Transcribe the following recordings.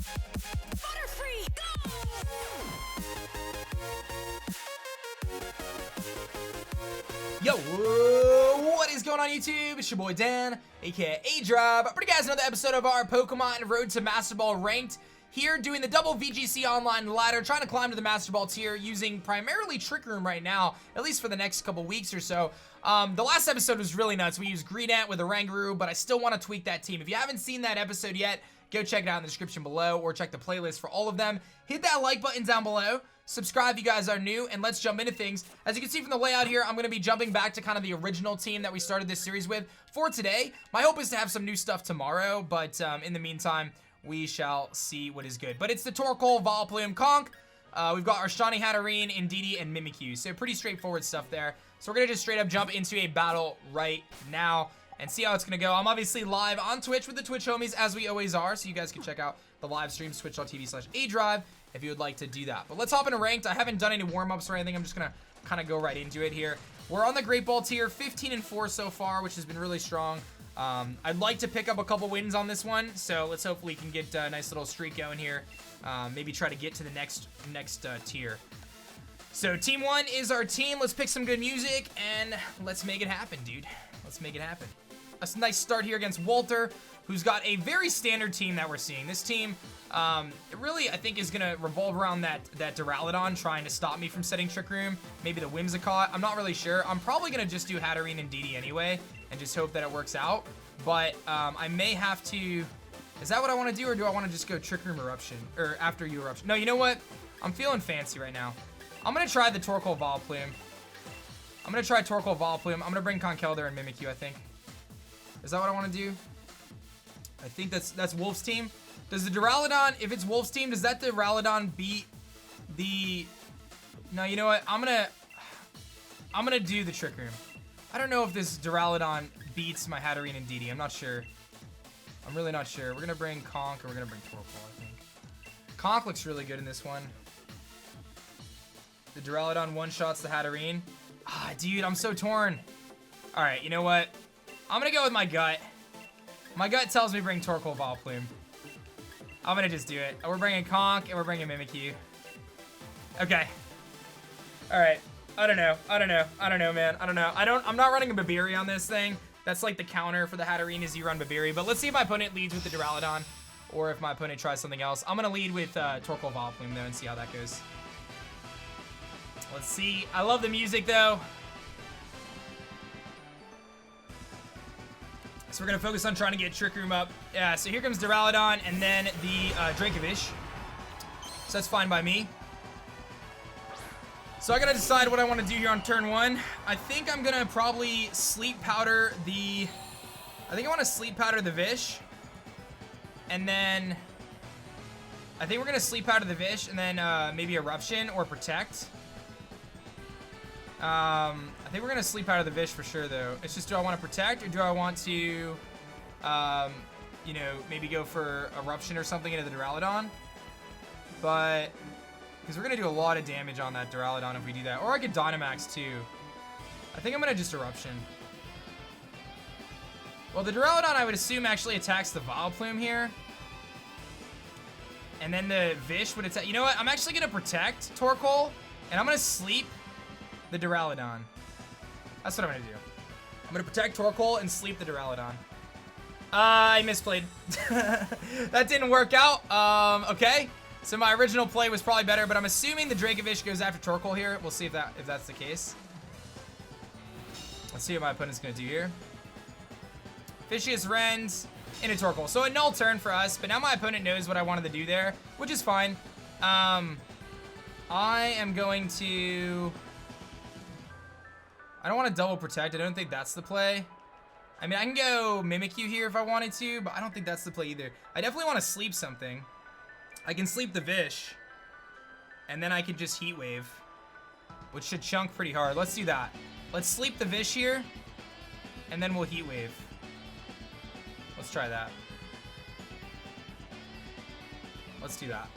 Butterfree, go! Yo, what is going on YouTube? It's your boy Dan, aka aDrive. Bringing you guys another episode of our Pokemon Road to Master Ball Ranked. Here doing the double VGC online ladder, trying to climb to the Masterball Tier using primarily Trick Room right now, at least for the next couple weeks or so. The last episode was really nuts. We used Greedent with a Rangaroo, but I still want to tweak that team. If you haven't seen that episode yet, go check it out in the description below or check the playlist for all of them. Hit that like button down below. Subscribe if you guys are new, and let's jump into things. As you can see from the layout here, I'm going to be jumping back to kind of the original team that we started this series with for today. My hope is to have some new stuff tomorrow, but in the meantime, we shall see what is good. But it's the Torkoal, Vileplume, Conch. We've got our Shiny Hatterene, Indeedee, and Mimikyu. So pretty straightforward stuff there. So we're going to just straight up jump into a battle right now and see how it's going to go. I'm obviously live on Twitch with the Twitch homies, as we always are. So you guys can check out the live streams, twitch.tv/aDrive, if you would like to do that. But let's hop into ranked. I haven't done any warm-ups or anything. I'm just going to kind of go right into it here. We're on the Great Ball tier, 15-4 so far, which has been really strong. I'd like to pick up a couple wins on this one, so let's hope we can get a nice little streak going here. Maybe try to get to the next tier. So team 1 is our team. Let's pick some good music and let's make it happen, dude. Let's make it happen. A nice start here against Walter, who's got a very standard team that we're seeing. This team, it really, I think, is gonna revolve around that Duraludon trying to stop me from setting Trick Room. Maybe the Whimsicott. I'm not really sure. I'm probably gonna just do Hatterene and Indeedee anyway, and just hope that it works out. But I may have to. Is that what I want to do, or do I want to just go Trick Room Eruption, or after you Eruption? No, you know what? I'm feeling fancy right now. I'm gonna try the Torkoal Vileplume. I'm gonna try Torkoal Vileplume. I'm gonna bring Conkeldurr and Mimikyu, I think. Is that what I want to do? I think that's Wolf's team. Does the Duraludon, if it's Wolf's team, does that Duraludon beat the... No, you know what? I'm gonna do the Trick Room. I don't know if this Duraludon beats my Hatterene and Indeedee. I'm not sure. I'm really not sure. We're gonna bring Conch, or we're gonna bring Torkoal, I think. Conch looks really good in this one. The Duraludon one-shots the Hatterene. Ah, dude, I'm so torn. Alright, you know what? I'm gonna go with my gut. My gut tells me bring Torkoal Vileplume. I'm gonna just do it. We're bringing Conch, and we're bringing Mimikyu. Okay. Alright. I don't know, man. I don't know. I'm not running a Babiri on this thing. That's like the counter for the Hatterene is you run Babiri. But let's see if my opponent leads with the Duraludon, or if my opponent tries something else. I'm gonna lead with Torkoal Vileplume though and see how that goes. Let's see. I love the music though. So we're gonna focus on trying to get Trick Room up. Yeah, so here comes Duraludon and then the Dracovish. So that's fine by me. So I gotta decide what I want to do here on turn 1. I think I'm gonna probably Sleep Powder the... I think I want to Sleep Powder the Vish. And then... I think we're gonna Sleep Powder the Vish and then maybe Eruption or Protect. I think we're gonna Sleep Powder the Vish for sure though. It's just, do I want to Protect or do I want to, you know, maybe go for Eruption or something into the Duraludon? But... because we're going to do a lot of damage on that Duraludon if we do that. Or I could Dynamax too. I think I'm going to just Eruption. Well, the Duraludon I would assume actually attacks the Vileplume here. And then the Vish would attack. You know what? I'm actually going to Protect Torkoal. And I'm going to Sleep the Duraludon. That's what I'm going to do. I'm going to Protect Torkoal and Sleep the Duraludon. I misplayed. That didn't work out. Okay. So my original play was probably better, but I'm assuming the Dracovish goes after Torkoal here. We'll see if that's the case. Let's see what my opponent's gonna do here. Fishious Rends into Torkoal. So a null turn for us, but now my opponent knows what I wanted to do there, which is fine. I am going to... I don't want to double Protect. I don't think that's the play. I mean, I can go Mimikyu here if I wanted to, but I don't think that's the play either. I definitely want to sleep something. I can sleep the Vish, and then I can just Heat Wave, which should chunk pretty hard. Let's do that. Let's sleep the Vish here, and then we'll Heat Wave. Let's try that. Let's do that.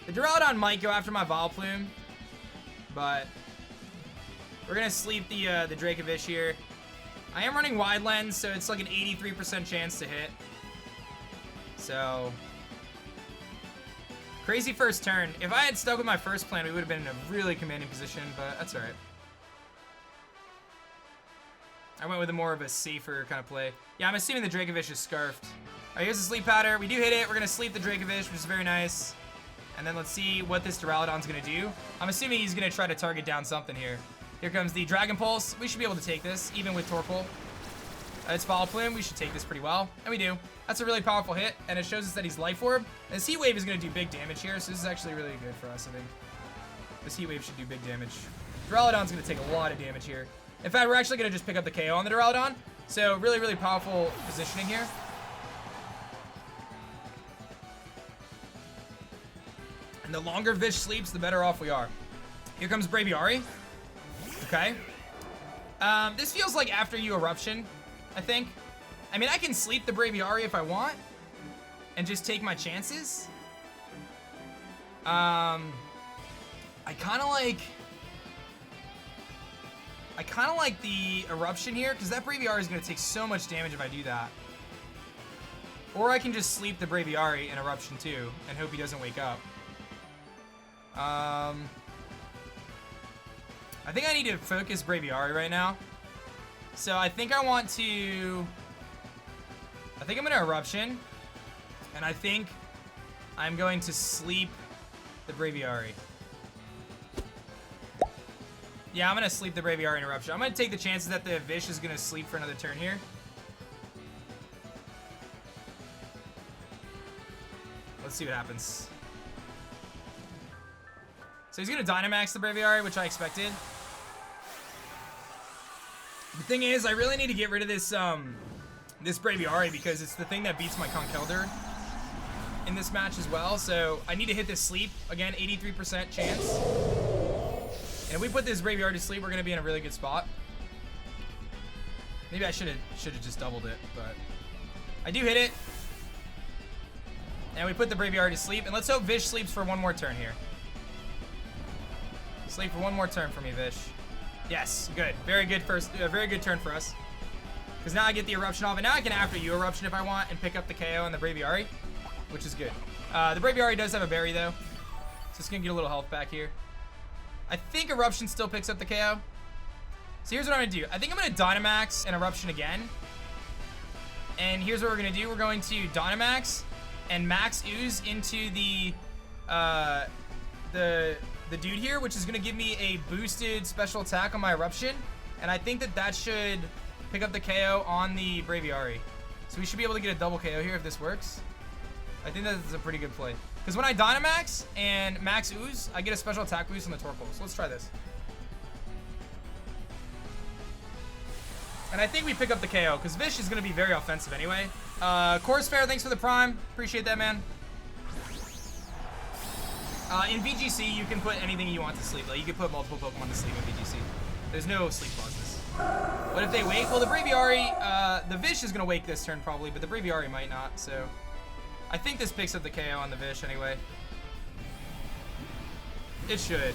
The Duraludon might go after my Vileplume, but we're gonna sleep the Dracovish here. I am running Wide Lens, so it's like an 83% chance to hit. So Crazy first turn. If I had stuck with my first plan, we would have been in a really commanding position, but that's all right. I went with a more of a safer kind of play. Yeah, I'm assuming the Dracovish is scarfed. All right, here's the sleep powder. We do hit it. We're going to sleep the Dracovish, which is very nice. And then let's see what this Duraludon's going to do. I'm assuming he's going to try to target down something here. Here comes the Dragon Pulse. We should be able to take this, even with Torkoal. It's Vileplume. We should take this pretty well. And we do. That's a really powerful hit, and it shows us that he's Life Orb. And this Heat Wave is going to do big damage here, so this is actually really good for us, I think. This Heat Wave should do big damage. Duraludon's going to take a lot of damage here. In fact, we're actually going to just pick up the KO on the Duraludon. So really, really powerful positioning here. And the longer Vish sleeps, the better off we are. Here comes Braviary. Okay. This feels like after you Eruption, I think. I mean, I can sleep the Braviary if I want. And just take my chances. I kind of like the Eruption here, because that Braviary is going to take so much damage if I do that. Or I can just sleep the Braviary in Eruption too, and hope he doesn't wake up. I think I need to focus Braviary right now. So I think I want to... I think I'm going to Eruption. And I think I'm going to sleep the Braviary. Yeah, I'm going to sleep the Braviary in Eruption. I'm going to take the chances that the Vish is going to sleep for another turn here. Let's see what happens. So he's going to Dynamax the Braviary, which I expected. The thing is, I really need to get rid of this this Braviary because it's the thing that beats my Conkeldurr in this match as well. So I need to hit this sleep. Again, 83% chance. And if we put this Braviary to sleep, we're going to be in a really good spot. Maybe I should have just doubled it, but I do hit it. And we put the Braviary to sleep. And let's hope Vish sleeps for one more turn here. Sleep for one more turn for me, Vish. Yes, good. Very good very good turn for us. Because now I get the Eruption off, and now I can after you Eruption if I want and pick up the KO and the Braviary, which is good. The Braviary does have a berry though, so it's gonna get a little health back here. I think Eruption still picks up the KO. So here's what I'm gonna do. I think I'm gonna Dynamax and Eruption again. And here's what we're gonna do. We're going to Dynamax and Max Ooze into the dude here, which is gonna give me a boosted special attack on my Eruption. And I think that should pick up the KO on the Braviary. So we should be able to get a double KO here if this works. I think that's a pretty good play. Because when I Dynamax and Max Ooze, I get a special attack boost on the Torkoal. So let's try this. And I think we pick up the KO, because Vish is going to be very offensive anyway. Course Fair, thanks for the Prime. Appreciate that, man. In VGC, you can put anything you want to sleep. Like, you can put multiple Pokemon to sleep in VGC. There's no sleep clauses. But if they wake, well, the Braviary, the Vish is going to wake this turn probably, but the Braviary might not, so... I think this picks up the KO on the Vish anyway. It should.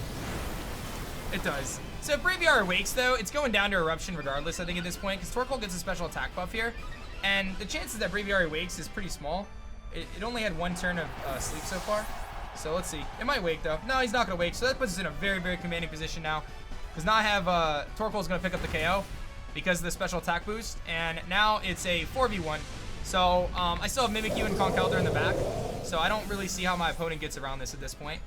It does. So if Braviary wakes, though, it's going down to Eruption regardless, I think, at this point, because Torkoal gets a special attack buff here, and the chances that Braviary wakes is pretty small. It only had one turn of sleep so far, so let's see. It might wake, though. No, he's not going to wake, so that puts us in a very, very commanding position now, because now I have Torkoal's going to pick up the KO because of the special attack boost, and now it's a 4v1. So, I still have Mimikyu and Conkeldurr in the back, so I don't really see how my opponent gets around this at this point.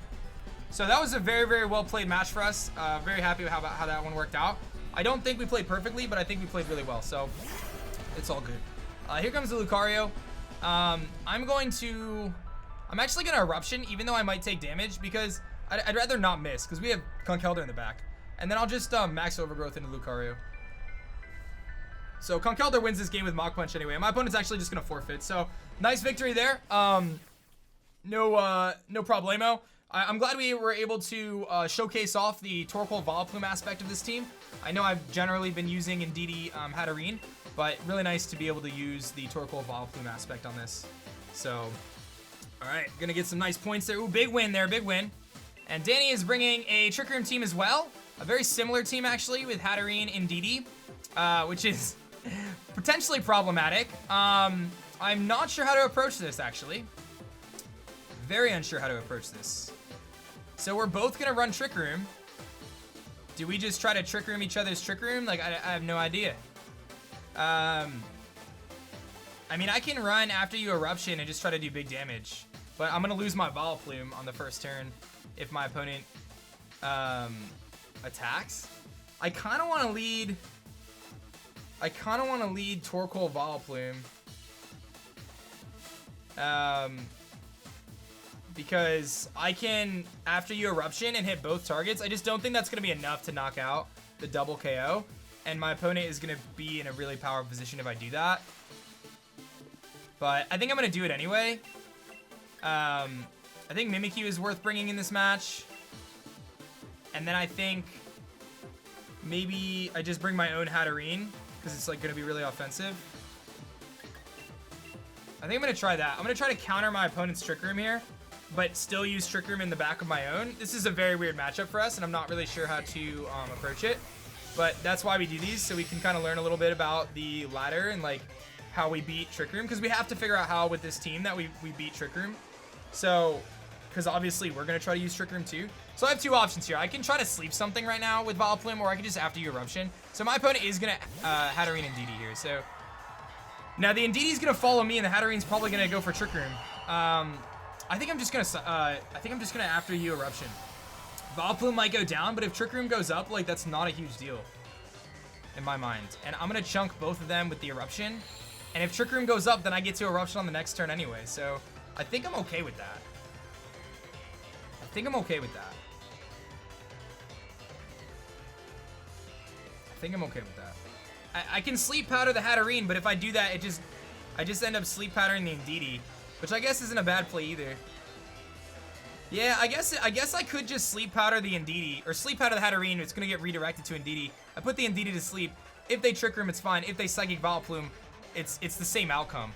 So that was a very, very well played match for us. Very happy with how that one worked out. I don't think we played perfectly, but I think we played really well, so it's all good. Here comes the Lucario. I'm actually going to Eruption, even though I might take damage, because I'd rather not miss, because we have Conkeldurr in the back. And then I'll just Max Overgrowth into Lucario. So Conkeldurr wins this game with Mach Punch anyway. My opponent's actually just gonna forfeit. So nice victory there. No problemo. I'm glad we were able to showcase off the Torkoal Vileplume aspect of this team. I know I've generally been using Indeedee Hatterene, but really nice to be able to use the Torkoal Vileplume aspect on this. So, all right, gonna get some nice points there. Ooh, big win there, big win. And Danny is bringing a Trick Room team as well. A very similar team actually with Hatterene and Indeedee, which is potentially problematic. I'm not sure how to approach this, actually. Very unsure how to approach this. So we're both gonna run Trick Room. Do we just try to Trick Room each other's Trick Room? Like, I have no idea. I mean, I can run after you Eruption and just try to do big damage. But I'm gonna lose my Vileplume on the first turn if my opponent attacks. I kind of want to lead Torkoal Vileplume. Because I can, after you Eruption and hit both targets, I just don't think that's going to be enough to knock out the double KO. And my opponent is going to be in a really powerful position if I do that. But I think I'm going to do it anyway. I think Mimikyu is worth bringing in this match. And then I think maybe I just bring my own Hatterene, because it's like going to be really offensive. I think I'm going to try that. I'm going to try to counter my opponent's Trick Room here, but still use Trick Room in the back of my own. This is a very weird matchup for us, and I'm not really sure how to approach it. But that's why we do these, so we can kind of learn a little bit about the ladder and like how we beat Trick Room, because we have to figure out how with this team that we beat Trick Room. So, because obviously we're going to try to use Trick Room too. So I have two options here. I can try to sleep something right now with Vileplume, or I can just after you Eruption. So my opponent is going to Hatterene and Indeedee here. So now the Indeedee is going to follow me, and the Hatterene's probably going to go for Trick Room. I think I'm just going to after you Eruption. Vileplume might go down, but if Trick Room goes up, like that's not a huge deal in my mind. And I'm going to chunk both of them with the Eruption. And if Trick Room goes up, then I get to Eruption on the next turn anyway. So I think I'm okay with that. I can sleep powder the Hatterene, but if I do that, I just end up sleep powdering the Indeedee, which I guess isn't a bad play either. Yeah, I guess I could just sleep powder the Indeedee, or sleep powder the Hatterene. It's gonna get redirected to Indeedee. I put the Indeedee to sleep. If they Trick Room, it's fine. If they Psychic Vileplume, it's the same outcome.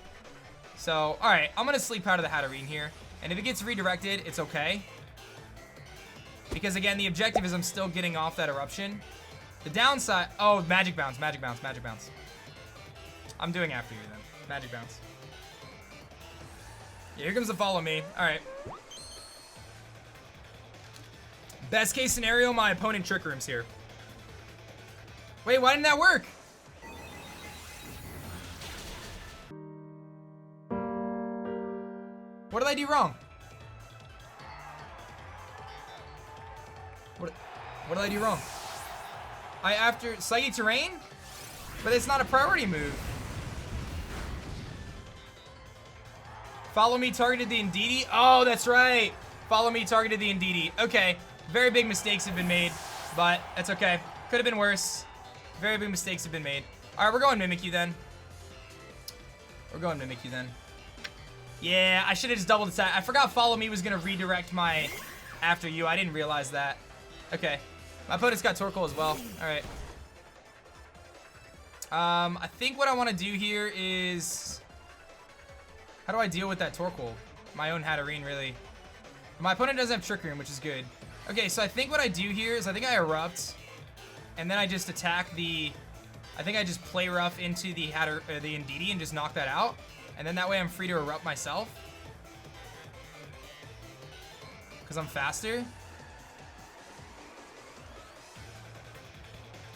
So, all right, I'm gonna sleep powder the Hatterene here, and if it gets redirected, it's okay. Because again, the objective is I'm still getting off that Eruption. The downside, oh, Magic Bounce. I'm doing after you then. Magic Bounce. Yeah, here comes the follow me. All right. Best case scenario, my opponent Trick Rooms here. Wait, why didn't that work? What did I do wrong? What did I do wrong? I after Psychic Terrain? But it's not a priority move. Follow me targeted the Indeedee. Oh, that's right. Follow me targeted the Indeedee. Okay. Very big mistakes have been made, but that's okay. Could have been worse. Very big mistakes have been made. All right, we're going Mimikyu then. Yeah, I should have just doubled attack. I forgot follow me was going to redirect my after you. I didn't realize that. Okay. My opponent's got Torkoal as well. All right. I think what I want to do here is... How do I deal with that Torkoal? My own Hatterene, really. My opponent doesn't have Trick Room, which is good. Okay, so I think what I do here is I think I Erupt, and then I just attack the... I think I just play rough into the the Indeedee and just knock that out. And then that way I'm free to Erupt myself. Because I'm faster.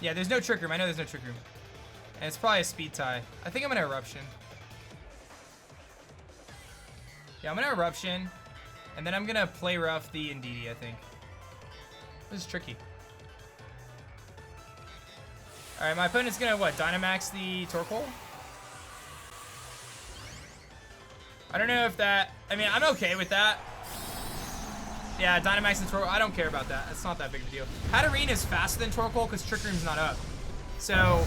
Yeah, there's no Trick Room. I know there's no Trick Room. And it's probably a speed tie. I think I'm going to Eruption. Yeah, I'm going to Eruption. And then I'm going to play rough the Indeedee, I think. This is tricky. Alright, my opponent's going to, what, Dynamax the Torkoal? I don't know if that... I mean, I'm okay with that. Yeah, Dynamax and Torkoal. I don't care about that. It's not that big of a deal. Hatterene is faster than Torkoal because Trick Room's not up. So,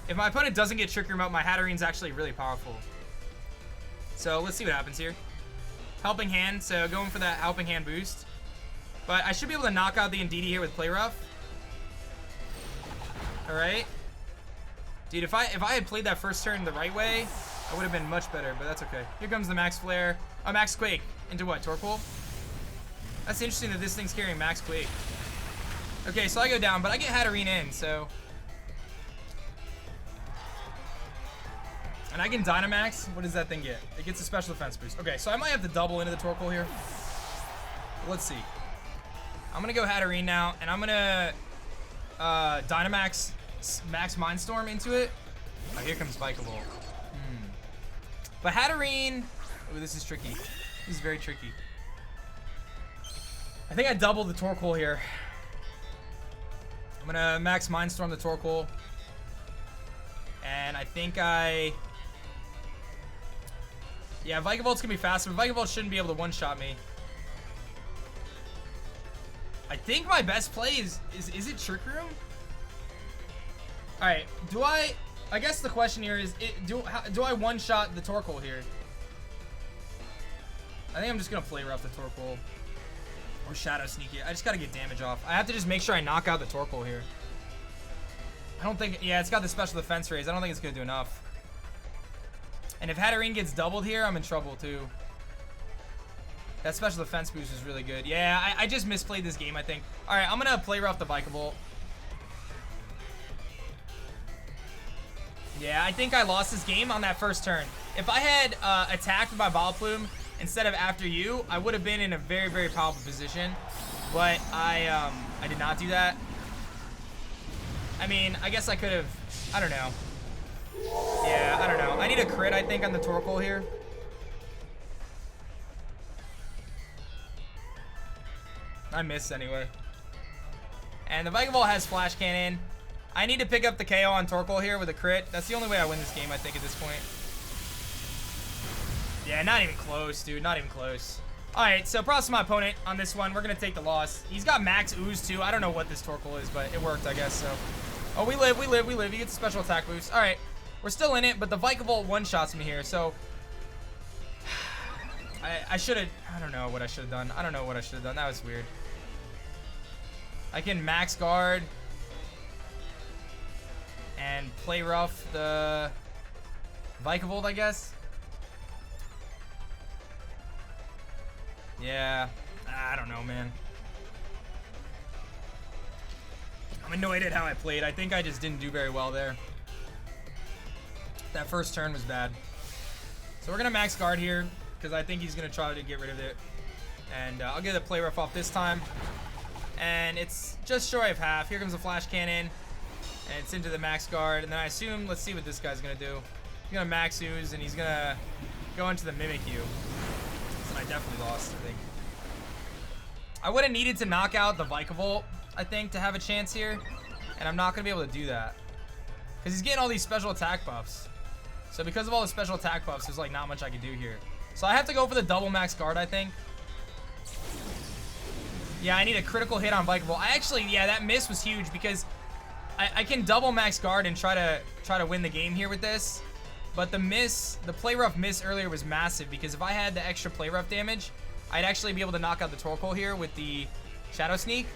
if my opponent doesn't get Trick Room up, my Hatterene's actually really powerful. So, let's see what happens here. Helping Hand, so going for that Helping Hand boost. But I should be able to knock out the Indeedee here with Play Rough. Alright. Dude, if I had played that first turn the right way, I would have been much better, but that's okay. Here comes the Max Flare. Oh, Max Quake. Into what, Torkoal? That's interesting that this thing's carrying Max Quake. Okay, so I go down, but I get Hatterene in, so... And I can Dynamax. What does that thing get? It gets a special defense boost. Okay, so I might have to double into the Torkoal here. Let's see. I'm gonna go Hatterene now, and I'm gonna Dynamax Max Mindstorm into it. Oh, here comes Vikavolt. But Hatterene, oh, this is tricky. This is very tricky. I think I doubled the Torkoal here. I'm gonna Max Mindstorm the Torkoal. And I think yeah, Vikavolt's gonna be faster, but Vikavolt shouldn't be able to one-shot me. I think my best play is it Trick Room? Alright, I guess the question here is, do I one-shot the Torkoal here? I think I'm just gonna play rough the Torkoal. Or Shadow Sneak it. I just gotta get damage off. I have to just make sure I knock out the Torkoal here. I don't think, yeah, it's got the special defense raise. I don't think it's gonna do enough. And if Hatterene gets doubled here, I'm in trouble too. That special defense boost is really good. Yeah, I just misplayed this game, I think. Alright, I'm gonna play rough the Vikavolt. Yeah, I think I lost this game on that first turn. If I had attacked with my Vileplume instead of after you, I would have been in a very, very powerful position. But I did not do that. I mean, I guess I could have, I don't know. Yeah, I don't know. I need a crit, I think, on the Torkoal here. I missed anyway. And the Vikavolt has Flash Cannon. I need to pick up the KO on Torkoal here with a crit. That's the only way I win this game, I think, at this point. Yeah, not even close, dude. Not even close. Alright, so props to my opponent on this one. We're going to take the loss. He's got max ooze, too. I don't know what this Torkoal is, but it worked, I guess, so. Oh, we live. He gets a special attack boost. Alright, we're still in it, but the Vikavolt one-shots me here, so. I should have, I don't know what I should have done. I don't know what I should have done. That was weird. I can max guard and play rough the Vikavolt, I guess. Yeah, I don't know, man. I'm annoyed at how I played. I think I just didn't do very well there. That first turn was bad. So we're gonna max guard here because I think he's gonna try to get rid of it. And I'll get the play rough off this time. And it's just short of half. Here comes the Flash Cannon. And it's into the max guard. And then I assume, let's see what this guy's gonna do. He's gonna max ooze and he's gonna go into the Mimikyu. So I definitely lost, I think. I would have needed to knock out the Vikavolt, I think, to have a chance here. And I'm not gonna be able to do that. Because he's getting all these special attack buffs. So because of all the special attack buffs, there's like not much I can do here. So I have to go for the double max guard, I think. Yeah, I need a critical hit on Vikavolt. I actually, yeah, that miss was huge because I can double max guard and try to win the game here with this. But the miss, the play rough miss earlier was massive because if I had the extra play rough damage, I'd actually be able to knock out the Torkoal here with the Shadow Sneak.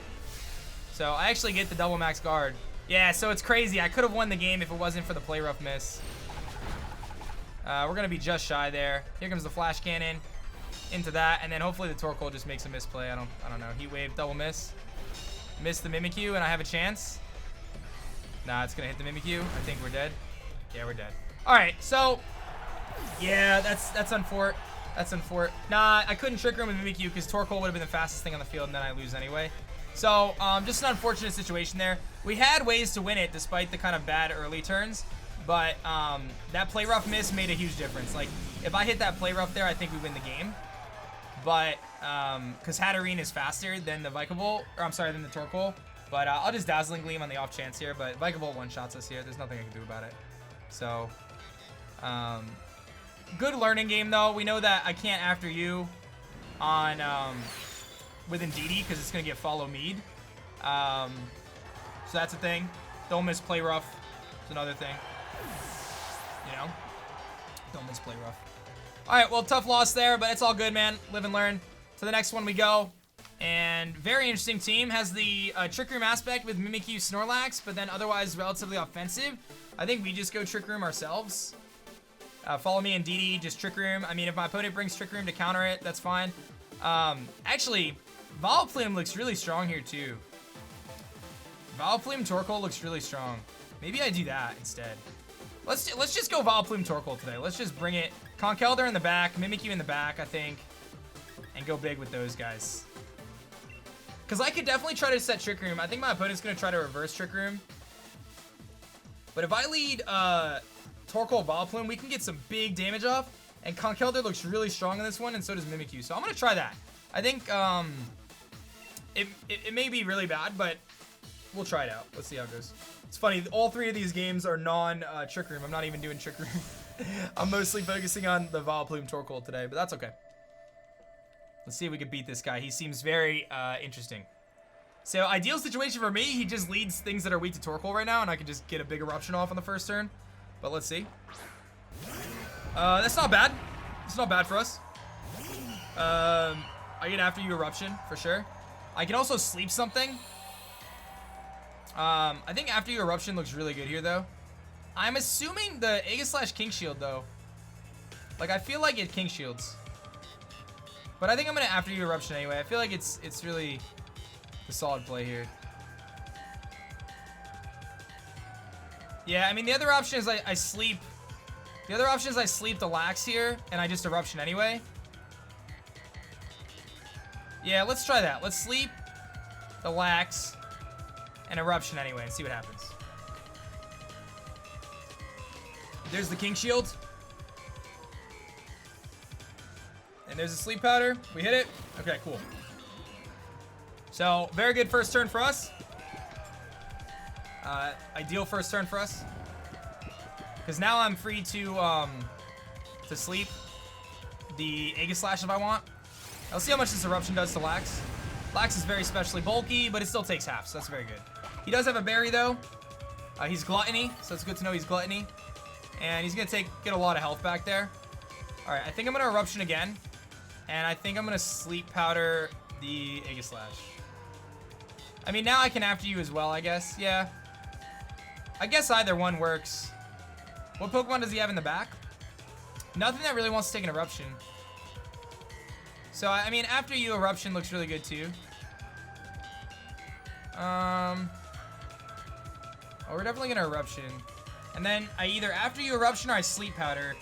So I actually get the double max guard. Yeah, so it's crazy. I could have won the game if it wasn't for the play rough miss. We're gonna be just shy there. Here comes the Flash Cannon into that, and then hopefully the Torkoal just makes a misplay. I don't know. Heat Wave, double miss. Miss the Mimikyu, and I have a chance. Nah, it's gonna hit the Mimikyu. I think we're dead. Yeah, we're dead. All right, so yeah, that's unfort. That's unfort. Nah, I couldn't Trick Room with Mimikyu because Torkoal would have been the fastest thing on the field, and then I lose anyway. So just an unfortunate situation there. We had ways to win it despite the kind of bad early turns, but that play rough miss made a huge difference. Like if I hit that play rough there, I think we win the game. But because Hatterene is faster than the Vikavolt, or I'm sorry, than the Torkoal. But I'll just Dazzling Gleam on the off chance here. But Vikavolt one-shots us here. There's nothing I can do about it. So, good learning game though. We know that I can't after you on with Indeedee because it's gonna get follow Mead. So that's a thing. Don't miss play rough. It's another thing. You know, don't miss play rough. All right, well, tough loss there, but it's all good, man. Live and learn. To the next one we go. And very interesting team. Has the Trick Room aspect with Mimikyu, Snorlax, but then otherwise relatively offensive. I think we just go Trick Room ourselves. Follow me Indeedee, just Trick Room. I mean, if my opponent brings Trick Room to counter it, that's fine. Actually, Vileplume looks really strong here, too. Vileplume Torkoal looks really strong. Maybe I do that instead. Let's just go Vileplume Torkoal today. Let's just bring it. Conkeldurr in the back, Mimikyu in the back, I think, and go big with those guys. Because I could definitely try to set Trick Room. I think my opponent's going to try to reverse Trick Room. But if I lead Torkoal Vileplume, we can get some big damage off. And Conkeldurr looks really strong in this one, and so does Mimikyu. So I'm going to try that. I think it may be really bad, but we'll try it out. Let's see how it goes. It's funny, all three of these games are non-Trick Room. I'm not even doing Trick Room. I'm mostly focusing on the Vileplume Torkoal today, but that's okay. Let's see if we can beat this guy. He seems very interesting. So, ideal situation for me, he just leads things that are weak to Torkoal right now, and I can just get a big Eruption off on the first turn. But let's see. That's not bad. It's not bad for us. I get after you Eruption, for sure. I can also sleep something. I think after you Eruption looks really good here, though. I'm assuming the Aegislash King Shield, though. Like, I feel like it King Shields. But I think I'm going to after you Eruption anyway. I feel like it's really the solid play here. Yeah, I mean, the other option is I sleep. The other option is I sleep the Lax here, and I just Eruption anyway. Yeah, let's try that. Let's sleep the Lax and Eruption anyway and see what happens. There's the King Shield. And there's a Sleep Powder. We hit it. Okay, cool. So, very good first turn for us. Ideal first turn for us. Because now I'm free to sleep the Aegislash if I want. I'll see how much this Eruption does to Lax. Lax is very specially bulky, but it still takes half, so that's very good. He does have a berry, though. He's Gluttony, so it's good to know he's Gluttony. And he's going to get a lot of health back there. All right, I think I'm going to Eruption again. And I think I'm going to Sleep Powder the Aegislash. I mean, now I can after you as well, I guess. Yeah. I guess either one works. What Pokemon does he have in the back? Nothing that really wants to take an Eruption. So, I mean, after you Eruption looks really good, too. Oh, we're definitely going to Eruption. And then I either after you Eruption or I Sleep Powder.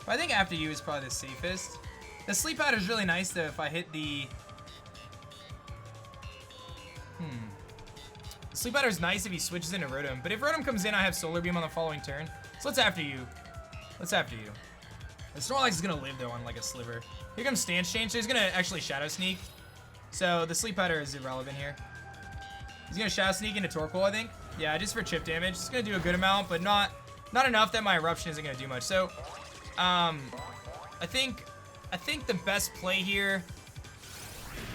But I think after you is probably the safest. The Sleep Powder is really nice, though, if I hit the... The Sleep Powder is nice if he switches into Rotom. But if Rotom comes in, I have Solar Beam on the following turn. So let's after you. Let's after you. The Snorlax is going to live, though, on, like, a Sliver. Here comes Stance Change, so he's going to actually Shadow Sneak. So the Sleep Powder is irrelevant here. He's going to Shadow Sneak into Torkoal, I think. Yeah, just for chip damage. It's going to do a good amount, but not enough that my Eruption isn't going to do much. So, I think the best play here...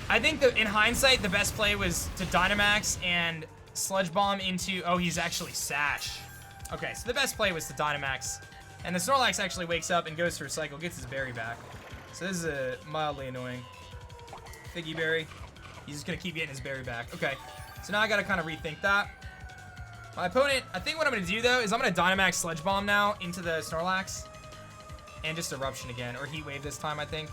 I think in hindsight, the best play was to Dynamax and Sludge Bomb into... Oh, he's actually Sash. Okay, so the best play was to Dynamax. And the Snorlax actually wakes up and goes for a cycle, gets his berry back. So this is mildly annoying. Figgy Berry. He's just going to keep getting his berry back. Okay, so now I got to kind of rethink that. My opponent, I think what I'm going to do, though, is I'm going to Dynamax Sludge Bomb now into the Snorlax. And just Eruption again, or Heat Wave this time, I think.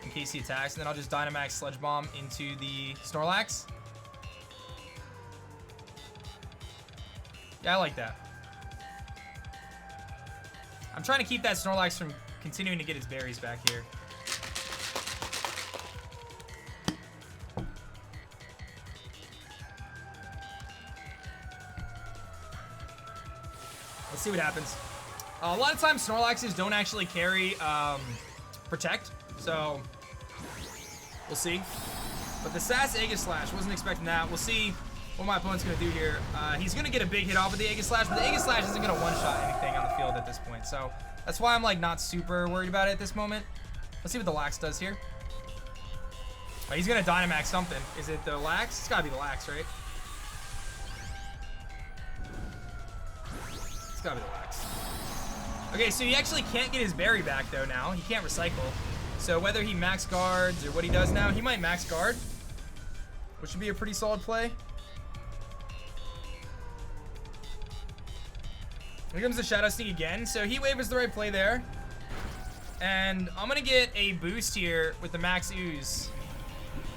In case he attacks. And then I'll just Dynamax Sludge Bomb into the Snorlax. Yeah, I like that. I'm trying to keep that Snorlax from continuing to get his berries back here. Let's see what happens. A lot of times Snorlaxes don't actually carry Protect, so we'll see. But the Sass Aegislash, wasn't expecting that. We'll see what my opponent's going to do here. He's going to get a big hit off of the Aegislash, but the Aegislash isn't going to one-shot anything on the field at this point. So that's why I'm like not super worried about it at this moment. Let's see what the Lax does here. Oh, he's going to Dynamax something. Is it the Lax? It's got to be the Lax, right? It's got to be the Lax. Okay, so he actually can't get his berry back, though, now. He can't recycle. So whether he max guards or what he does now, he might max guard, which would be a pretty solid play. Here comes the Shadow Sneak again. So Heat Wave is the right play there. And I'm going to get a boost here with the Max Ooze.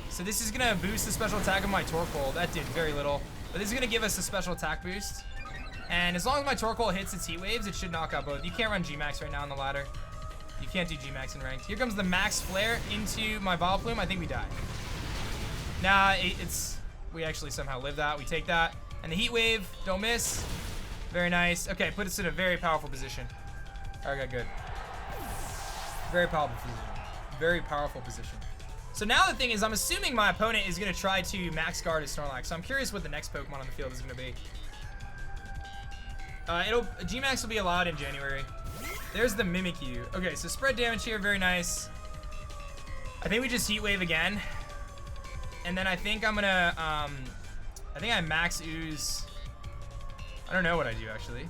So this is going to boost the special attack of my Torkoal. That did very little. But this is going to give us a special attack boost. And as long as my Torkoal hits its Heat Waves, it should knock out both. You can't run G-Max right now on the ladder. You can't do G-Max in ranked. Here comes the Max Flare into my Vileplume. I think we die. Nah, we actually somehow live that. We take that. And the Heat Wave, don't miss. Very nice. Okay, put us in a very powerful position. All right, good. Very powerful position. Very powerful position. So now the thing is, I'm assuming my opponent is going to try to max guard his Snorlax. So I'm curious what the next Pokemon on the field is going to be. G-Max will be allowed in January. There's the Mimikyu. Okay, so spread damage here, very nice. I think we just Heat Wave again. And then I think I'm gonna, I think I max ooze. I don't know what I do, actually.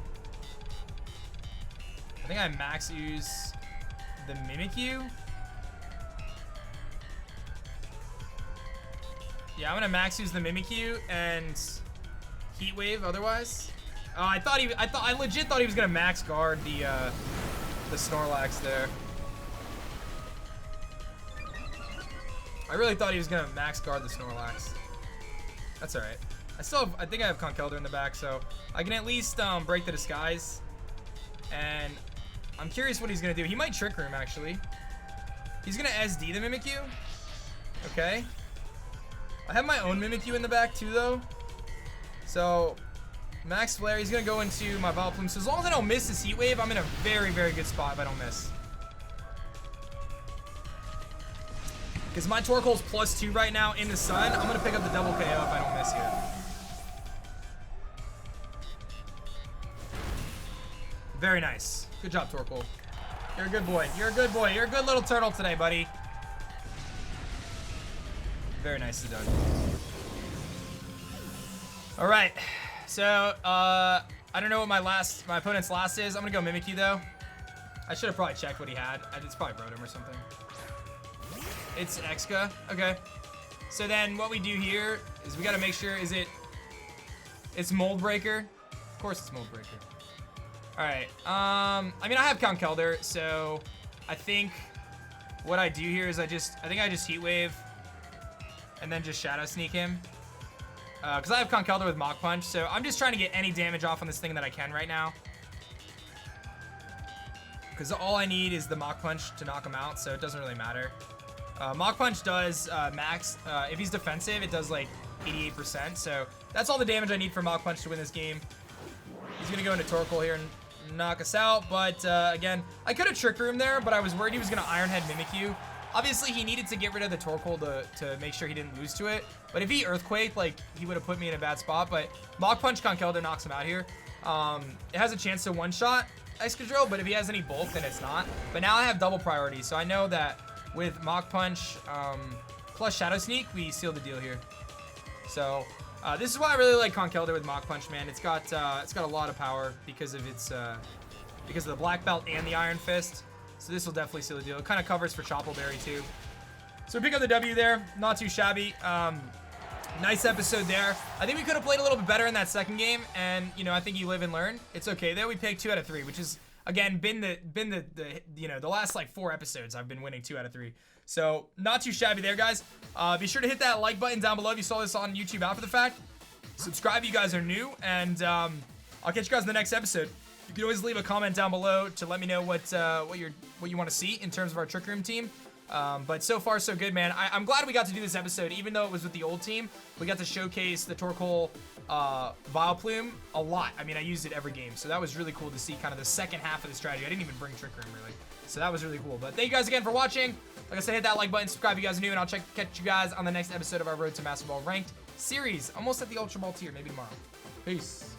I think I max ooze the Mimikyu. Yeah, I'm gonna max use the Mimikyu and Heat Wave otherwise. I legit thought he was gonna max guard the Snorlax there. I really thought he was gonna max guard the Snorlax. That's alright. I think I have Conkeldurr in the back, so I can at least break the disguise. And I'm curious what he's gonna do. He might Trick Room, actually. He's gonna SD the Mimikyu. Okay. I have my own Mimikyu in the back too, though. So, Max Flare, he's gonna go into my Vileplume. So as long as I don't miss this Heat Wave, I'm in a very, very good spot if I don't miss. Because my Torkoal's +2 right now in the sun. I'm gonna pick up the double KO if I don't miss here. Very nice. Good job, Torkoal. You're a good boy. You're a good boy. You're a good little turtle today, buddy. Very nicely done. All right, so I don't know what my opponent's last is. I'm gonna go Mimikyu though. I should have probably checked what he had. It's probably Rotom or something. It's Exca. Okay. So then what we do here is we gotta make sure it's Mold Breaker. Of course it's Mold Breaker. All right. I mean I have Conkeldurr, so I think what I do here is I think I just Heat Wave. And then just Shadow Sneak him. Because I have Conkeldurr with Mach Punch, so I'm just trying to get any damage off on this thing that I can right now. Because all I need is the Mach Punch to knock him out, so it doesn't really matter. Mach Punch does max, if he's defensive, it does like 88%, so that's all the damage I need for Mach Punch to win this game. He's going to go into Torkoal here and knock us out, but again, I could have Trick Room there, but I was worried he was going to Iron Head Mimikyu. Obviously, he needed to get rid of the Torkoal to make sure he didn't lose to it. But if he Earthquaked, like, he would have put me in a bad spot. But Mach Punch Conkeldurr knocks him out here. It has a chance to one-shot Excadrill, but if he has any bulk, then it's not. But now I have double priority, so I know that with Mach Punch plus Shadow Sneak, we seal the deal here. So this is why I really like Conkeldurr with Mach Punch, man. It's got a lot of power because of the Black Belt and the Iron Fist. So this will definitely seal the deal. It kind of covers for Choppleberry too. So we pick up the W there. Not too shabby. Nice episode there. I think we could have played a little bit better in that second game. And, you know, I think you live and learn. It's okay though. We picked 2 out of 3, which is, again, been the you know, the last like 4 episodes I've been winning 2 out of 3. So not too shabby there, guys. Be sure to hit that like button down below if you saw this on YouTube after the fact. Subscribe if you guys are new. And I'll catch you guys in the next episode. You can always leave a comment down below to let me know what you want to see in terms of our Trick Room team. But so far, so good, man. I'm glad we got to do this episode, even though it was with the old team. We got to showcase the Torkoal Vileplume a lot. I mean, I used it every game, so that was really cool to see kind of the second half of the strategy. I didn't even bring Trick Room, really. So that was really cool. But thank you guys again for watching. Like I said, hit that like button, subscribe if you guys are new, and I'll catch you guys on the next episode of our Road to Masterball Ranked series. Almost at the Ultra Ball tier, maybe tomorrow. Peace.